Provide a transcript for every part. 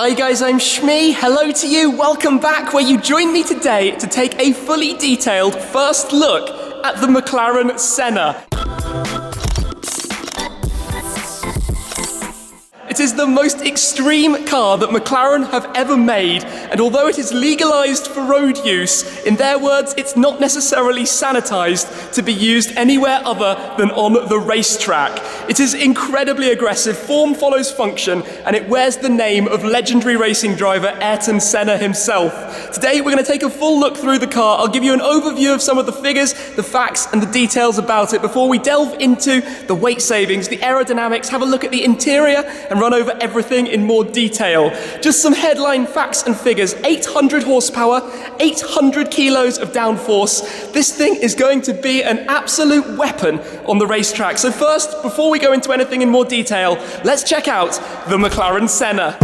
Hi guys, I'm Shmee. Hello to you. Welcome back, where you join me today to take a fully detailed first look at the McLaren Senna. It is the most extreme car that McLaren have ever made, and although it is legalized for road use, in their words, it's not necessarily sanitized to be used anywhere other than on the racetrack. It is incredibly aggressive, form follows function, and it wears the name of legendary racing driver Ayrton Senna himself. Today, we're going to take a full look through the car. I'll give you an overview of some of the figures, the facts, and the details about it before we delve into the weight savings, the aerodynamics, have a look at the interior, and run over everything in more detail. Just some headline facts and figures. 800 horsepower, 800 kilos of downforce. This thing is going to be an absolute weapon on the racetrack. So first, before we go into anything in more detail, let's check out the McLaren Senna.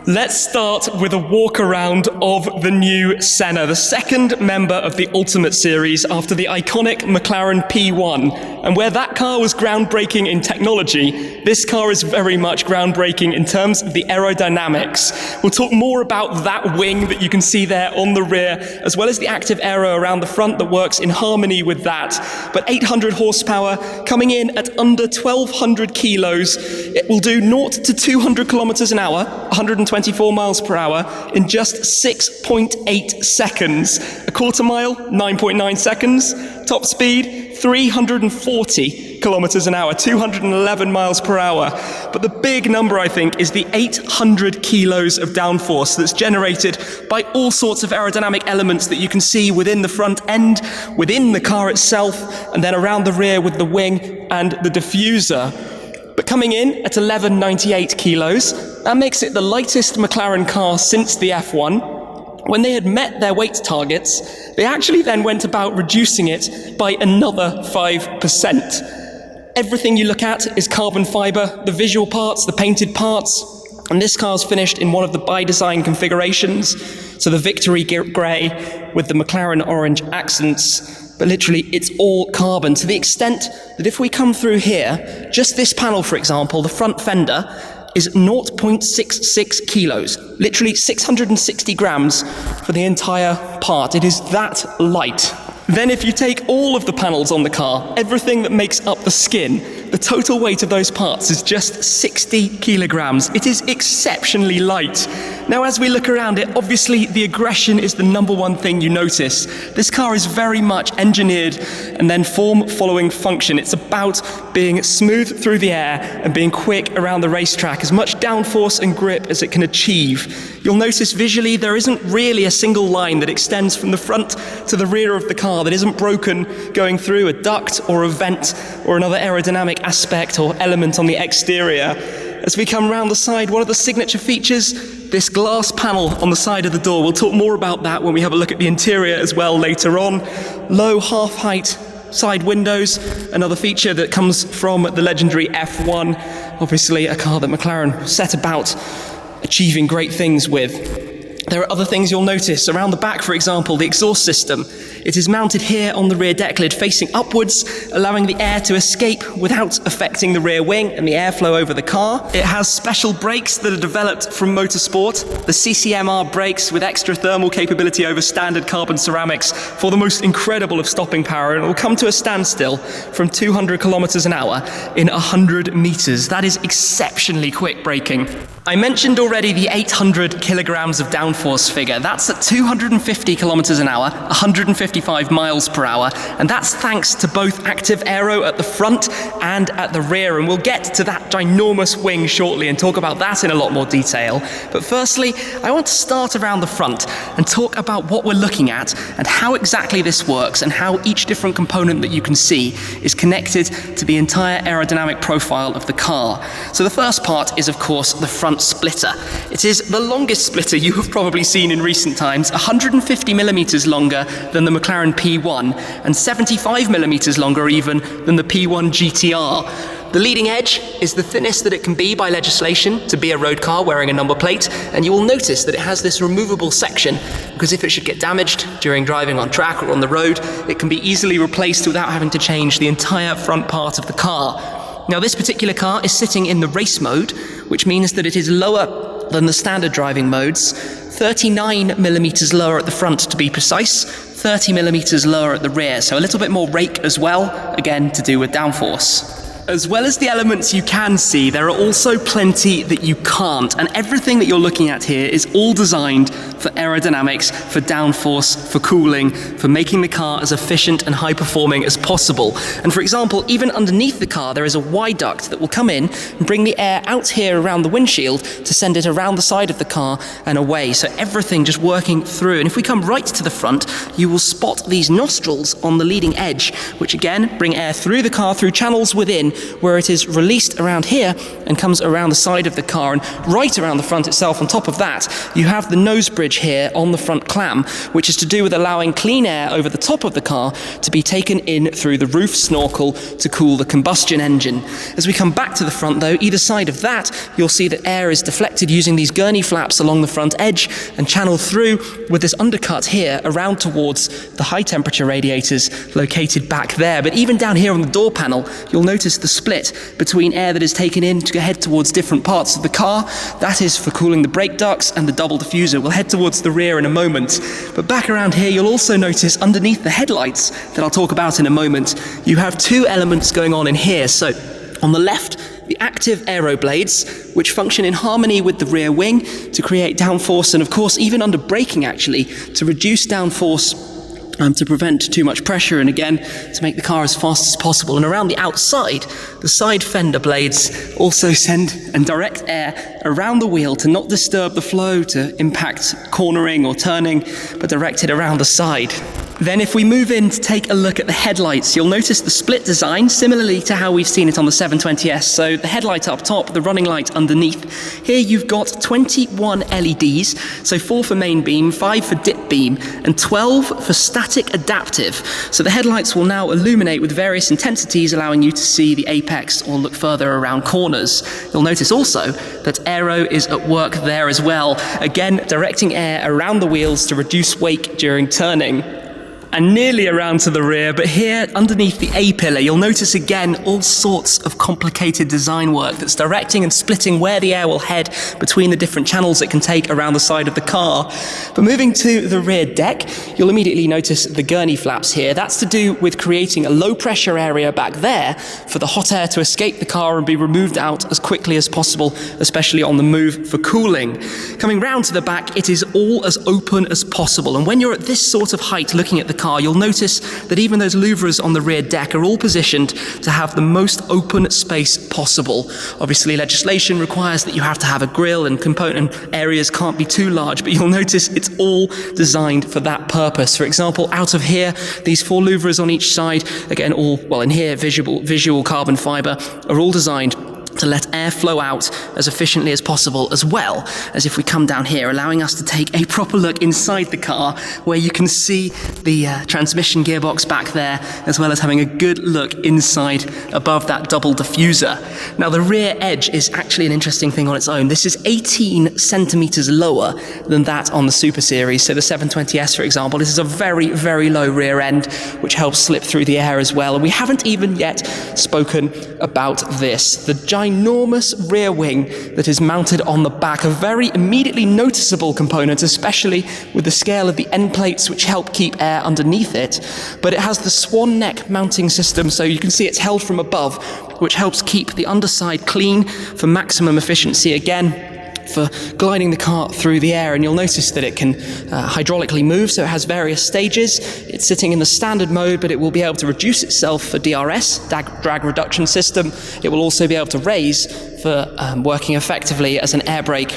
Let's start with a walk around of the new Senna, the second member of the Ultimate Series after the iconic McLaren P1. And where that car was groundbreaking in technology, this car is very much groundbreaking in terms of the aerodynamics. We'll talk more about that wing that you can see there on the rear, as well as the active aero around the front that works in harmony with that. But 800 horsepower, coming in at under 1,200 kilos. It will do 0 to 200 kilometers an hour, 124 miles per hour, in just 6.8 seconds. A quarter mile, 9.9 seconds. Top speed, 340 kilometers an hour, 211 miles per hour. But the big number, I think, is the 800 kilos of downforce that's generated by all sorts of aerodynamic elements that you can see within the front end, within the car itself, and then around the rear with the wing and the diffuser. But coming in at 1198 kilos, that makes it the lightest McLaren car since the F1. When they had met their weight targets, they actually then went about reducing it by another 5%. Everything you look at is carbon fiber, the visual parts, the painted parts, and this car's finished in one of the by-design configurations, so the Victory Grey with the McLaren orange accents. But literally, it's all carbon, to the extent that if we come through here, just this panel, for example, the front fender, is 0.66 kilos, literally 660 grams for the entire part. It is that light. Then if you take all of the panels on the car, everything that makes up the skin, the total weight of those parts is just 60 kilograms. It is exceptionally light. Now, as we look around it, obviously the aggression is the number one thing you notice. This car is very much engineered and then form following function. It's about being smooth through the air and being quick around the racetrack, as much downforce and grip as it can achieve. You'll notice visually there isn't really a single line that extends from the front to the rear of the car that isn't broken going through a duct or a vent or another aerodynamic aspect or element on the exterior. As we come round the side, one of the signature features, this glass panel on the side of the door. We'll talk more about that when we have a look at the interior as well later on. Low half-height side windows, another feature that comes from the legendary F1. Obviously a car that McLaren set about achieving great things with. There are other things you'll notice. Around the back, for example, the exhaust system. It is mounted here on the rear deck lid facing upwards, allowing the air to escape without affecting the rear wing and the airflow over the car. It has special brakes that are developed from motorsport, the CCMR brakes with extra thermal capability over standard carbon ceramics for the most incredible of stopping power, and it will come to a standstill from 200 kilometers an hour in 100 meters. That is exceptionally quick braking. I mentioned already the 800 kilograms of downforce downforce figure. That's at 250 kilometers an hour, 155 miles per hour, and that's thanks to both active aero at the front and at the rear, and we'll get to that ginormous wing shortly and talk about that in a lot more detail. But firstly, I want to start around the front and talk about what we're looking at and how exactly this works and how each different component that you can see is connected to the entire aerodynamic profile of the car. So the first part is, of course, the front splitter. It is the longest splitter you have probably seen in recent times, 150 millimeters longer than the McLaren P1 and 75 millimeters longer even than the P1 GTR. The leading edge is the thinnest that it can be by legislation to be a road car wearing a number plate, and you will notice that it has this removable section because if it should get damaged during driving on track or on the road, it can be easily replaced without having to change the entire front part of the car. Now, this particular car is sitting in the race mode, which means that it is lower than the standard driving modes, 39 millimeters lower at the front to be precise, 30 millimeters lower at the rear, so a little bit more rake as well, again to do with downforce. As well as the elements you can see, there are also plenty that you can't, and everything that you're looking at here is all designed for aerodynamics, for downforce, for cooling, for making the car as efficient and high-performing as possible. And for example, even underneath the car, there is a Y duct that will come in and bring the air out here around the windshield to send it around the side of the car and away. So everything just working through. And if we come right to the front, you will spot these nostrils on the leading edge, which again bring air through the car, through channels within, where it is released around here and comes around the side of the car. And right around the front itself, on top of that, you have the nose bridge here on the front clam, which is to do with allowing clean air over the top of the car to be taken in through the roof snorkel to cool the combustion engine. As we come back to the front though, either side of that, you'll see that air is deflected using these gurney flaps along the front edge and channeled through with this undercut here around towards the high temperature radiators located back there. But even down here on the door panel, you'll notice the split between air that is taken in to head towards different parts of the car. That is for cooling the brake ducts and the double diffuser. We'll head towards the rear in a moment. But back around here, you'll also notice underneath the headlights that I'll talk about in a moment, you have two elements going on in here. So on the left, the active aero blades, which function in harmony with the rear wing to create downforce and of course even under braking actually to reduce downforce to prevent too much pressure and again to make the car as fast as possible. And around the outside, the side fender blades also send and direct air around the wheel to not disturb the flow, to impact cornering or turning, but direct it around the side. Then if we move in to take a look at the headlights, you'll notice the split design, similarly to how we've seen it on the 720S. So the headlight up top, the running light underneath. Here you've got 21 LEDs, so 4 for main beam, 5 for dip beam, and 12 for static adaptive. So the headlights will now illuminate with various intensities, allowing you to see the apex or look further around corners. You'll notice also that aero is at work there as well, again directing air around the wheels to reduce wake during turning. And nearly around to the rear, but here underneath the A-pillar, you'll notice again all sorts of complicated design work that's directing and splitting where the air will head between the different channels it can take around the side of the car. But moving to the rear deck, you'll immediately notice the gurney flaps here. That's to do with creating a low pressure area back there for the hot air to escape the car and be removed out as quickly as possible, especially on the move for cooling. Coming round to the back, it is all as open as possible. And when you're at this sort of height looking at the car, you'll notice that even those louvers on the rear deck are all positioned to have the most open space possible. Obviously, legislation requires that you have to have a grille and component areas can't be too large, but you'll notice it's all designed for that purpose. For example, out of here, these 4 louvers on each side, again, all, well, in here, visual carbon fiber, are all designed to let air flow out as efficiently as possible, as well as if we come down here, allowing us to take a proper look inside the car where you can see the transmission gearbox back there, as well as having a good look inside above that double diffuser. Now the rear edge is actually an interesting thing on its own. This is 18 centimeters lower than that on the Super Series. So the 720S, for example, this is a very, very low rear end, which helps slip through the air as well. And we haven't even yet spoken about this. The ginormous rear wing that is mounted on the back, a very immediately noticeable component, especially with the scale of the end plates which help keep air underneath it. But it has the swan neck mounting system, so you can see it's held from above, which helps keep the underside clean for maximum efficiency again. for gliding the car through the air. And you'll notice that it can hydraulically move, so it has various stages. It's sitting in the standard mode, but it will be able to reduce itself for DRS, drag reduction system. It will also be able to raise for working effectively as an air brake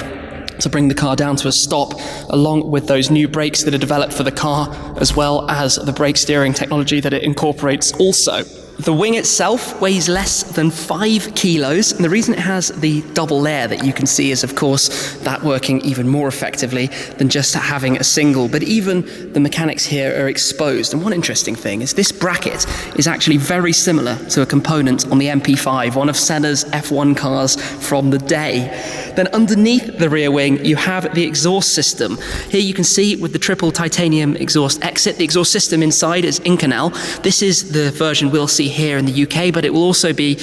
to bring the car down to a stop, along with those new brakes that are developed for the car, as well as the brake steering technology that it incorporates also. The wing itself weighs less than 5 kilos, and the reason it has the double layer that you can see is, of course, that working even more effectively than just having a single. But even the mechanics here are exposed. And one interesting thing is this bracket is actually very similar to a component on the MP5, one of Senna's F1 cars from the day. Then underneath the rear wing, you have the exhaust system. Here you can see with the triple titanium exhaust exit, the exhaust system inside is Inconel. This is the version we'll see here in the UK, but it will also be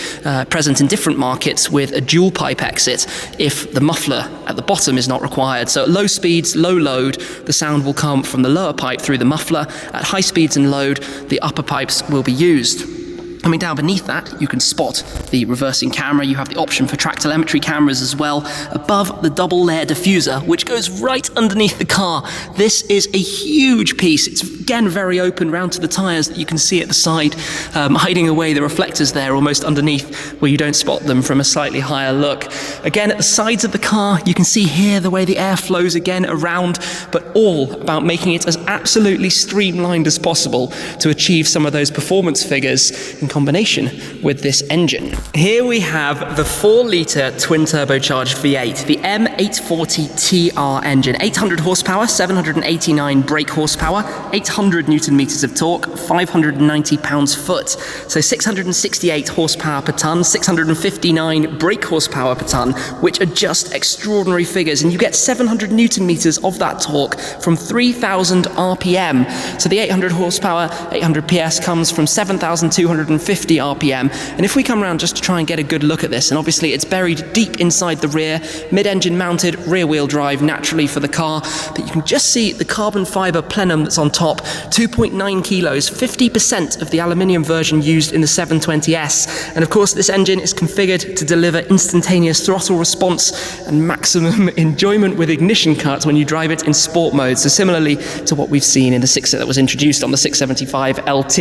present in different markets with a dual pipe exit if the muffler at the bottom is not required. So at low speeds, low load, the sound will come from the lower pipe through the muffler. At high speeds and load, the upper pipes will be used. Coming down beneath that, you can spot the reversing camera. You have the option for track telemetry cameras as well. Above the double layer diffuser, which goes right underneath the car. This is a huge piece. It's again very open round to the tyres that you can see at the side, hiding away the reflectors there almost underneath where you don't spot them from a slightly higher look. Again, at the sides of the car, you can see here the way the air flows again around, but all about making it as absolutely streamlined as possible to achieve some of those performance figures in combination with this engine. Here we have the 4-litre twin-turbocharged V8, the M840TR engine. 800 horsepower, 789 brake horsepower, 800 newton-meters of torque, 590 pounds-foot. So 668 horsepower per tonne, 659 brake horsepower per tonne, which are just extraordinary figures. And you get 700 newton-meters of that torque from 3,000 RPM. So the 800 horsepower, 800 PS comes from 7,250 RPM. And if we come around just to try and get a good look at this, and obviously it's buried deep inside the rear, mid-engine mounted, rear-wheel drive naturally for the car, but you can just see the carbon fibre plenum that's on top, 2.9 kilos, 50% of the aluminium version used in the 720S. And of course this engine is configured to deliver instantaneous throttle response and maximum enjoyment with ignition cut when you drive it in sport mode. So similarly to what we've seen in the that was introduced on the 675 LT.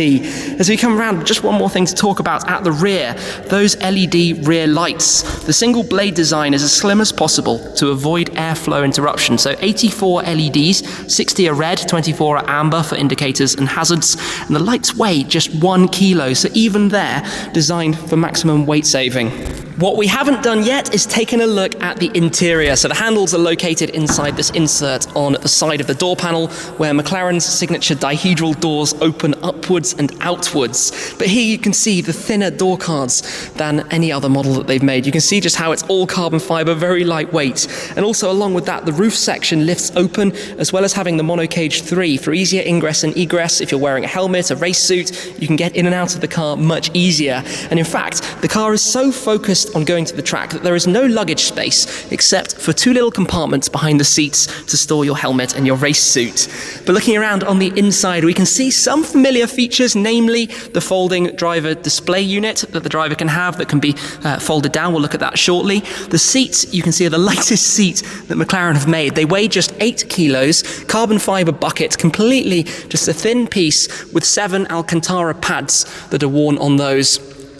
As we come around, just one more thing to talk about at the rear, those LED rear lights. The single blade design is as slim as possible to avoid airflow interruption. So 84 LEDs, 60 are red, 24 are amber for indicators and hazards, and the lights weigh just 1 kilo, so even there, designed for maximum weight saving. What we haven't done yet is taken a look at the interior. So the handles are located inside this insert on the side of the door panel, where McLaren's signature dihedral doors open upwards and outwards. But here you can see the thinner door cards than any other model that they've made. You can see just how it's all carbon fibre, very lightweight. And also along with that, the roof section lifts open, as well as having the monocage 3 for easier ingress and egress. If you're wearing a helmet, a race suit, you can get in and out of the car much easier. And in fact, the car is so focused on going to the track that there is no luggage space except for 2 little compartments behind the seats to store your helmet and your race suit. But looking around on the inside, we can see some familiar features, namely the folding driver display unit that the driver can have that can be folded down. We'll look at that shortly. The seats, you can see, are the lightest seat that McLaren have made. They weigh just 8 kilos, carbon fibre bucket, completely just a thin piece with 7 Alcantara pads that are worn on those.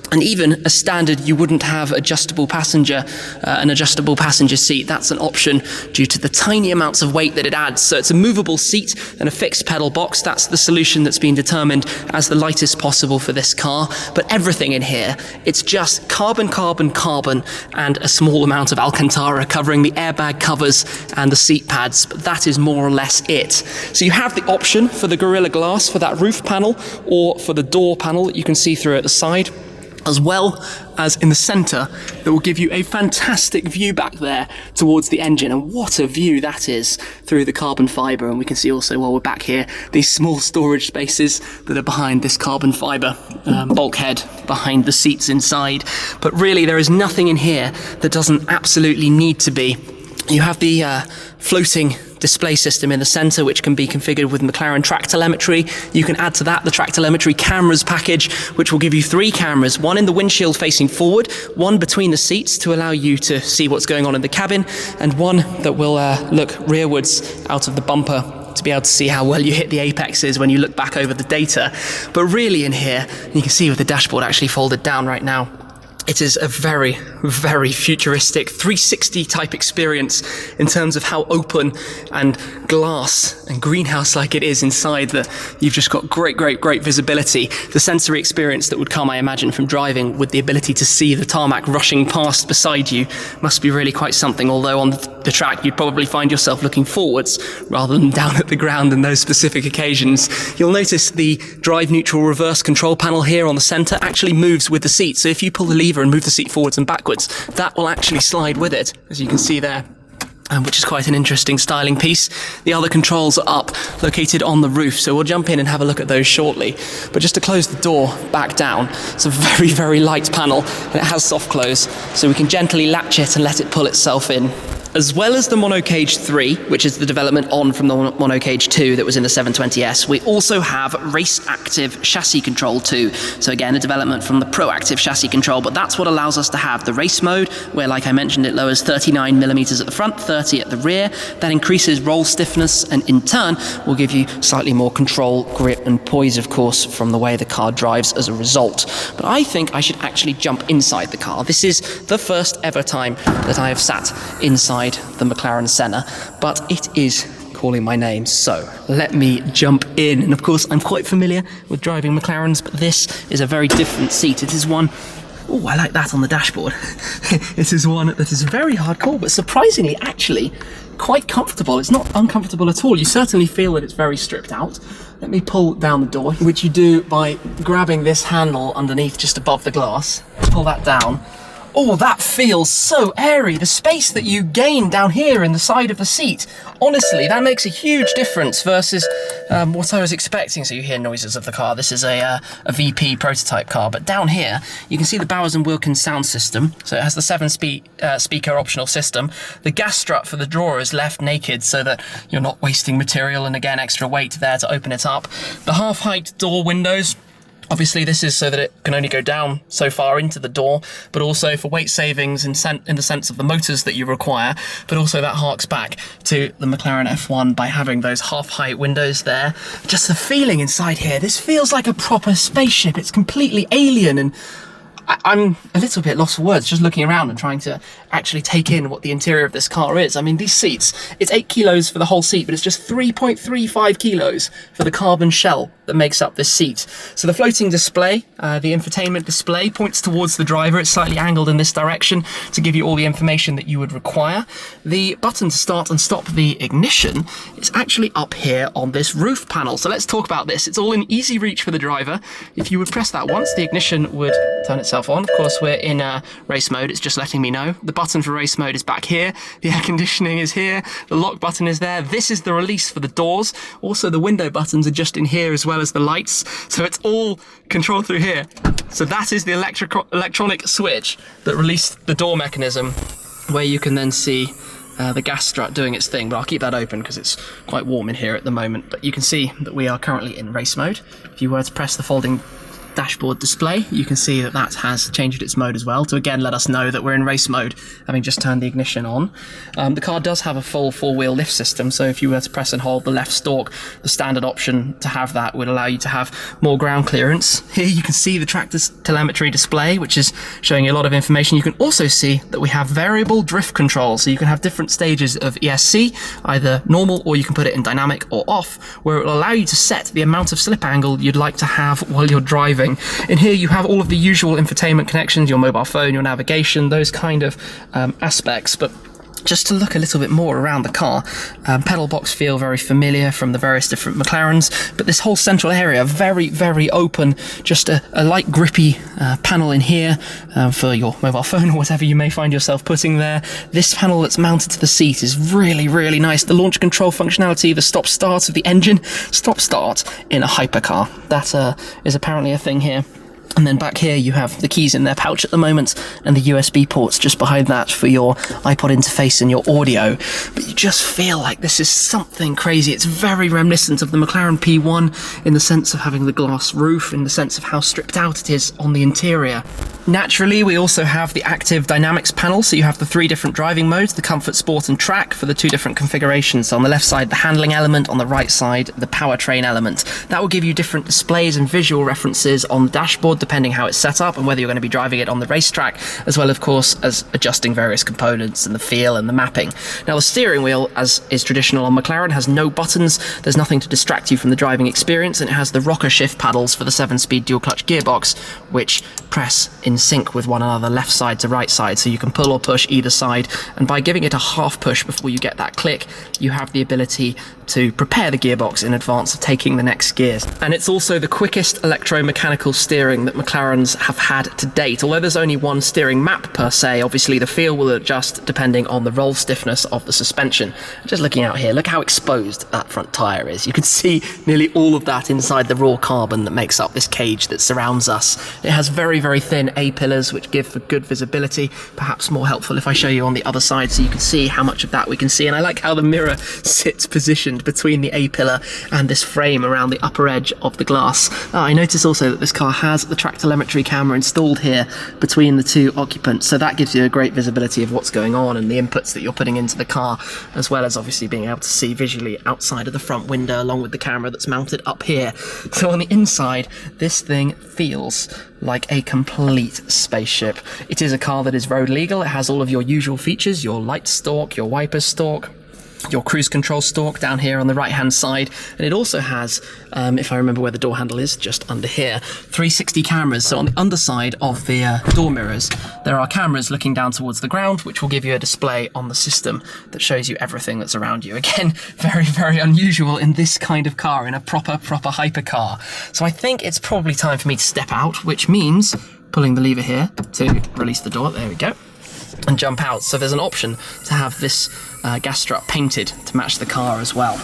And even as standard, you wouldn't have an adjustable passenger seat. That's an option due to the tiny amounts of weight that it adds. So it's a movable seat and a fixed pedal box. That's the solution that's been determined as the lightest possible for this car. But everything in here, it's just carbon, carbon, carbon, and a small amount of Alcantara covering the airbag covers and the seat pads. But that is more or less it. So you have the option for the Gorilla Glass for that roof panel, or for the door panel that you can see through at the side, as well as in the centre, that will give you a fantastic view back there towards the engine. And what a view that is through the carbon fibre. And we can see also, while we're back here, these small storage spaces that are behind this carbon fibre bulkhead behind the seats inside. But really, there is nothing in here that doesn't absolutely need to be You have the floating display system in the centre, which can be configured with McLaren track telemetry. You can add to that the track telemetry cameras package, which will give you 3 cameras, one in the windshield facing forward, one between the seats to allow you to see what's going on in the cabin, and one that will look rearwards out of the bumper to be able to see how well you hit the apexes when you look back over the data. But really in here, you can see with the dashboard actually folded down right now, it is a very, very futuristic 360 type experience in terms of how open and glass and greenhouse like it is inside. You've just got great visibility. The sensory experience that would come, I imagine, from driving with the ability to see the tarmac rushing past beside you must be really quite something, although on the track you'd probably find yourself looking forwards rather than down at the ground in those specific occasions. You'll notice the drive neutral reverse control panel here on the centre actually moves with the seat, so if you pull the lever and move the seat forwards and backwards, that will actually slide with it, as you can see there. Which is quite an interesting styling piece. The other controls are up, located on the roof, so we'll jump in and have a look at those shortly. But just to close the door back down, it's a very, very light panel, and it has soft close, so we can gently latch it and let it pull itself in. As well as the Monocage 3, which is the development on from the Monocage 2 that was in the 720S, we also have Race Active Chassis Control 2. So again, a development from the Proactive Chassis Control, but that's what allows us to have the race mode, where, like I mentioned, it lowers 39mm at the front, 30 at the rear. That increases roll stiffness, and in turn will give you slightly more control, grip and poise, of course, from the way the car drives as a result. But I think I should actually jump inside the car. This is the first ever time that I have sat inside the McLaren Senna, but it is calling my name, so let me jump in. And of course, I'm quite familiar with driving McLarens, but this is a very different seat. It is one, oh, I like that on the dashboard. It is one that is very hardcore, but surprisingly, actually, quite comfortable. It's not uncomfortable at all. You certainly feel that it's very stripped out. Let me pull down the door, which you do by grabbing this handle underneath just above the glass. Pull that down. Oh, that feels so airy. The space that you gain down here in the side of the seat, honestly, that makes a huge difference versus what I was expecting. So you hear noises of the car. This is a VP prototype car, but down here you can see the Bowers & Wilkins sound system. So it has the 7-speaker optional system. The gas strut for the drawer is left naked so that you're not wasting material, and again, extra weight there to open it up. The half-height door windows. Obviously, this is so that it can only go down so far into the door, but also for weight savings in the sense of the motors that you require, but also that harks back to the McLaren F1 by having those half-height windows there. Just the feeling inside here, this feels like a proper spaceship. It's completely alien, and I'm a little bit lost for words just looking around and trying to actually take in what the interior of this car is. I mean, these seats, it's 8 kilos for the whole seat, but it's just 3.35 kilos for the carbon shell that makes up this seat. So the floating display, the infotainment display, points towards the driver. It's slightly angled in this direction to give you all the information that you would require. The button to start and stop the ignition is actually up here on this roof panel. So let's talk about this. It's all in easy reach for the driver. If you would press that once, the ignition would turn itself on. Of course, we're in race mode. It's just letting me know. The button for race mode is back here. The air conditioning is here. The lock button is there. This is the release for the doors. Also, the window buttons are just in here as well as the lights. So it's all controlled through here. So that is the electronic switch that released the door mechanism, where you can then see the gas strut doing its thing. But I'll keep that open because it's quite warm in here at the moment. But you can see that we are currently in race mode. If you were to press the folding dashboard display, you can see that that has changed its mode as well to again let us know that we're in race mode, having just turned the ignition on. The car does have a full four-wheel lift system, so if you were to press and hold the left stalk, the standard option to have that would allow you to have more ground clearance. Here you can see the track telemetry display, which is showing you a lot of information. You can also see that we have variable drift control, so you can have different stages of ESC, either normal or you can put it in dynamic or off, where it will allow you to set the amount of slip angle you'd like to have while you're driving. In here you have all of the usual infotainment connections, your mobile phone, your navigation, those kind of aspects. But just to look a little bit more around the car, pedal box feel very familiar from the various different McLarens, but this whole central area, very, very open, just a light grippy panel in here for your mobile phone or whatever you may find yourself putting there. This panel that's mounted to the seat is really, really nice. The launch control functionality, the stop-start of the engine, stop-start in a hypercar. That is apparently a thing here. And then back here you have the keys in their pouch at the moment, and the USB ports just behind that for your iPod interface and your audio. But you just feel like this is something crazy. It's very reminiscent of the McLaren P1 in the sense of having the glass roof, in the sense of how stripped out it is on the interior. Naturally, we also have the active dynamics panel, so you have the 3 different driving modes, the comfort, sport and track for the 2 different configurations. So on the left side, the handling element, on the right side, the powertrain element. That will give you different displays and visual references on the dashboard, depending how it's set up and whether you're going to be driving it on the racetrack, as well, of course, as adjusting various components and the feel and the mapping. Now, the steering wheel, as is traditional on McLaren, has no buttons. There's nothing to distract you from the driving experience, and it has the rocker shift paddles for the 7-speed dual-clutch gearbox, which press in sync with one another, left side to right side, so you can pull or push either side, and by giving it a half push before you get that click, you have the ability to prepare the gearbox in advance of taking the next gears. And it's also the quickest electromechanical steering that McLarens have had to date. Although there's only one steering map per se, obviously the feel will adjust depending on the roll stiffness of the suspension. Just looking out here, look how exposed that front tyre is. You can see nearly all of that inside the raw carbon that makes up this cage that surrounds us. It has very, very thin A-pillars which give for good visibility. Perhaps more helpful if I show you on the other side so you can see how much of that we can see. And I like how the mirror sits positioned between the A-pillar and this frame around the upper edge of the glass. I notice also that this car has the track telemetry camera installed here between the 2 occupants, so that gives you a great visibility of what's going on and the inputs that you're putting into the car, as well as obviously being able to see visually outside of the front window along with the camera that's mounted up here. So on the inside, this thing feels like a complete spaceship. It is a car that is road legal. It has all of your usual features, your light stalk, your wiper stalk, your cruise control stalk down here on the right hand side, and it also has, if I remember where the door handle is, just under here, 360 cameras. So on the underside of the door mirrors there are cameras looking down towards the ground, which will give you a display on the system that shows you everything that's around you. Again, very, very unusual in this kind of car, in a proper hypercar. So I think it's probably time for me to step out, which means pulling the lever here to release the door. There we go. And jump out. So there's an option to have this gas strut painted to match the car as well.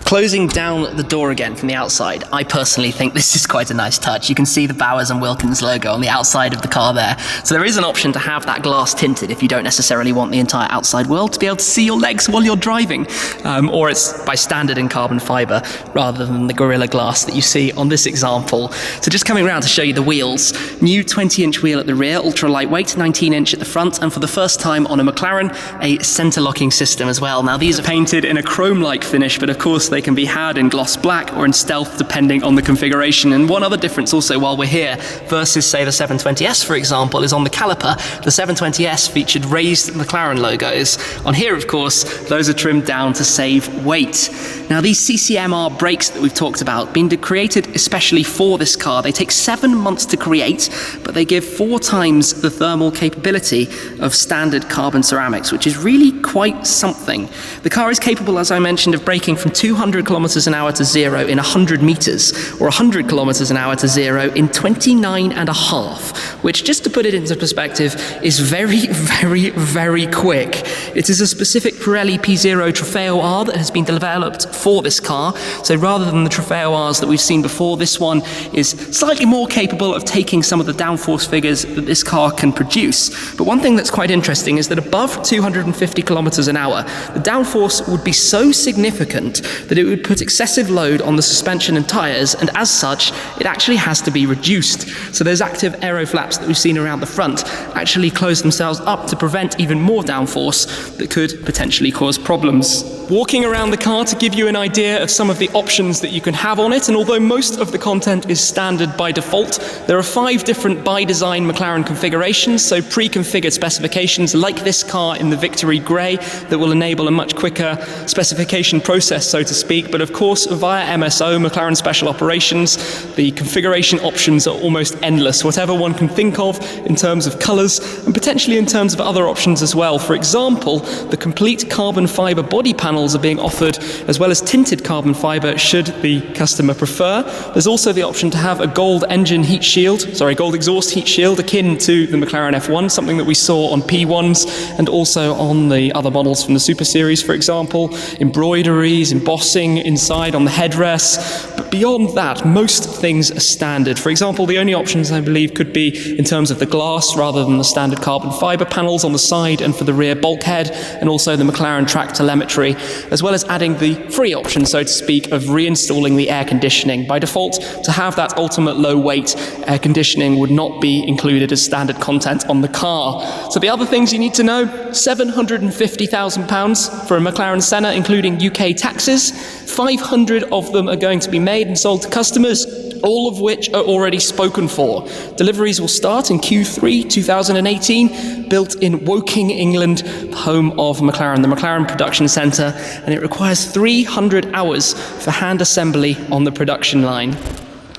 Closing down the door again from the outside, I personally think this is quite a nice touch. You can see the Bowers and Wilkins logo on the outside of the car there. So there is an option to have that glass tinted if you don't necessarily want the entire outside world to be able to see your legs while you're driving. Or it's by standard in carbon fibre rather than the Gorilla Glass that you see on this example. So just coming around to show you the wheels. New 20-inch wheel at the rear, ultra lightweight, 19-inch at the front, and for the first time on a McLaren, a centre locking system as well. Now these are painted in a chrome-like finish, but of course they can be had in gloss black or in stealth depending on the configuration. And one other difference also while we're here versus say the 720S for example is on the caliper. The 720S featured raised McLaren logos. On here of course those are trimmed down to save weight. Now these CCMR brakes that we've talked about, been created especially for this car. They take 7 months to create, but they give 4 times the thermal capability of standard carbon ceramics, which is really quite something. The car is capable, as I mentioned, of braking from 200 kilometers an hour to 0 in 100 meters, or 100 kilometers an hour to 0 in 29 and a half, which, just to put it into perspective, is very, very, very quick. It is a specific Pirelli P0 Trofeo R that has been developed for this car. So rather than the Trofeo Rs that we've seen before, this one is slightly more capable of taking some of the downforce figures that this car can produce. But one thing that's quite interesting is that above 250 kilometers an hour, the downforce would be so significant that it would put excessive load on the suspension and tyres, and as such, it actually has to be reduced. So those active aero flaps that we've seen around the front actually close themselves up to prevent even more downforce that could potentially cause problems. Walking around the car to give you an idea of some of the options that you can have on it, and although most of the content is standard by default, there are 5 different by design McLaren configurations, so pre-configured specifications like this car in the Victory Grey that will enable a much quicker specification process, so to speak. But of course, via MSO, McLaren Special Operations, the configuration options are almost endless, whatever one can think of in terms of colours and potentially in terms of other options as well. For example, the complete carbon fibre body panels are being offered, as well as tinted carbon fibre should the customer prefer. There's also the option to have a gold gold exhaust heat shield akin to the McLaren F1, something that we saw on P1s and also on the other models from the Super Series, for example. Embroideries, embossing inside on the headrests. But beyond that, most things as standard. For example, the only options I believe could be in terms of the glass rather than the standard carbon fiber panels on the side and for the rear bulkhead, and also the McLaren track telemetry, as well as adding the free option, so to speak, of reinstalling the air conditioning. By default, to have that ultimate low weight, air conditioning would not be included as standard content on the car. So the other things you need to know: £750,000 for a McLaren Senna, including UK taxes. 500 of them are going to be made and sold to customers, all of which are already spoken for. Deliveries will start in Q3 2018, built in Woking, England, home of McLaren, the McLaren Production Centre, and it requires 300 hours for hand assembly on the production line.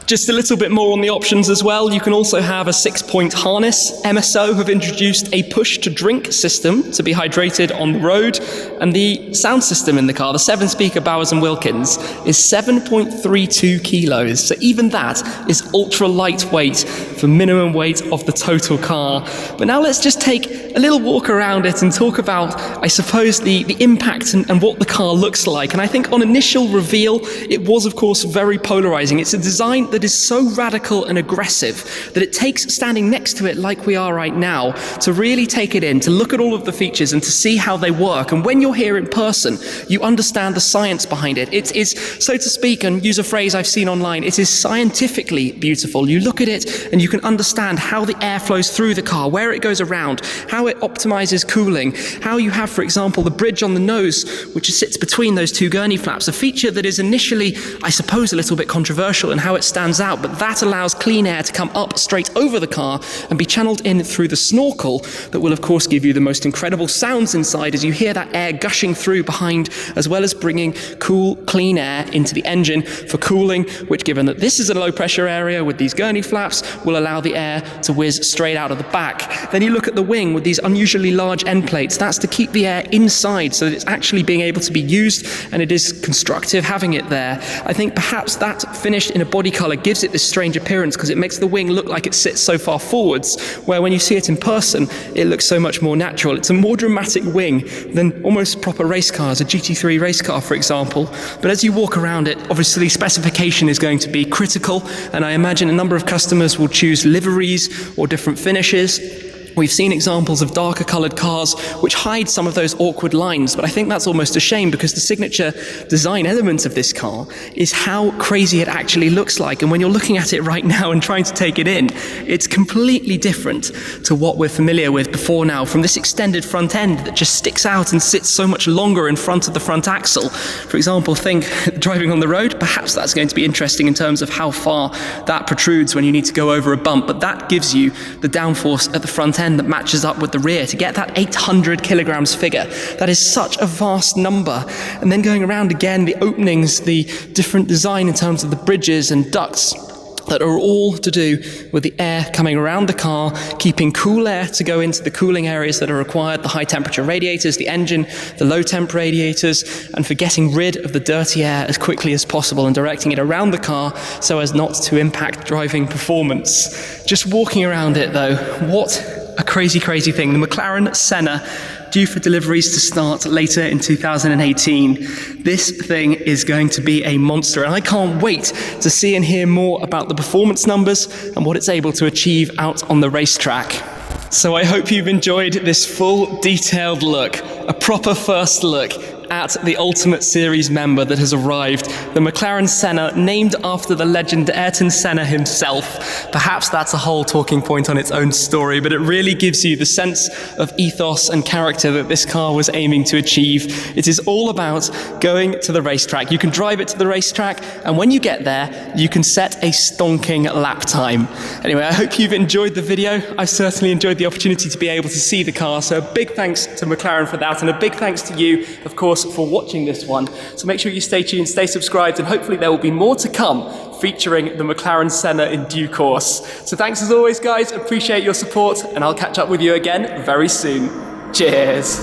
Just a little bit more on the options as well. You can also have a 6-point harness. MSO have introduced a push-to-drink system to be hydrated on the road. And the sound system in the car, the 7-speaker Bowers & Wilkins, is 7.32 kilos. So even that is ultra lightweight for minimum weight of the total car. But now let's just take a little walk around it and talk about, I suppose, the impact and what the car looks like. And I think on initial reveal, it was, of course, very polarizing. It's a design that is so radical and aggressive that it takes standing next to it like we are right now to really take it in, to look at all of the features and to see how they work. And when you're here in person, you understand the science behind it. It is, so to speak, and use a phrase I've seen online, it is scientifically beautiful. You look at it and you can understand how the air flows through the car, where it goes around, how it optimizes cooling, how you have, for example, the bridge on the nose, which sits between those two gurney flaps, a feature that is initially, I suppose, a little bit controversial in how it stands out, but that allows clean air to come up straight over the car and be channeled in through the snorkel that will, of course, give you the most incredible sounds inside as you hear that air gushing through behind, as well as bringing cool, clean air into the engine for cooling, which, given that this is a low-pressure area with these gurney flaps, will allow the air to whiz straight out of the back. Then you look at the wing with these unusually large end plates. That's to keep the air inside so that it's actually being able to be used, and it is constructive having it there. I think perhaps that finished in a body colour gives it this strange appearance because it makes the wing look like it sits so far forwards, where when you see it in person, it looks so much more natural. It's a more dramatic wing than almost proper race cars, a GT3 race car, for example. But as you walk around it, obviously specification is going to be critical, and I imagine a number of customers will choose liveries or different finishes. We've seen examples of darker coloured cars which hide some of those awkward lines, but I think that's almost a shame because the signature design element of this car is how crazy it actually looks like. And when you're looking at it right now and trying to take it in, it's completely different to what we're familiar with before now, from this extended front end that just sticks out and sits so much longer in front of the front axle. For example, think driving on the road, perhaps that's going to be interesting in terms of how far that protrudes when you need to go over a bump, but that gives you the downforce at the front end that matches up with the rear to get that 800 kilograms figure. That is such a vast number. And then going around again, the openings, the different design in terms of the bridges and ducts that are all to do with the air coming around the car, keeping cool air to go into the cooling areas that are required, the high temperature radiators, the engine, the low temp radiators, and for getting rid of the dirty air as quickly as possible and directing it around the car so as not to impact driving performance. Just walking around it though, what a crazy, crazy thing. The McLaren Senna, due for deliveries to start later in 2018. This thing is going to be a monster, and I can't wait to see and hear more about the performance numbers and what it's able to achieve out on the racetrack. So I hope you've enjoyed this full, detailed look, a proper first look at the Ultimate Series member that has arrived, the McLaren Senna, named after the legend Ayrton Senna himself. Perhaps that's a whole talking point on its own story, but it really gives you the sense of ethos and character that this car was aiming to achieve. It is all about going to the racetrack. You can drive it to the racetrack, and when you get there, you can set a stonking lap time. Anyway, I hope you've enjoyed the video. I've certainly enjoyed the opportunity to be able to see the car, so a big thanks to McLaren for that, and a big thanks to you, of course, for watching this one. So make sure you stay tuned, stay subscribed, and hopefully there will be more to come featuring the McLaren Senna in due course. So thanks as always, guys. Appreciate your support, and I'll catch up with you again very soon. Cheers.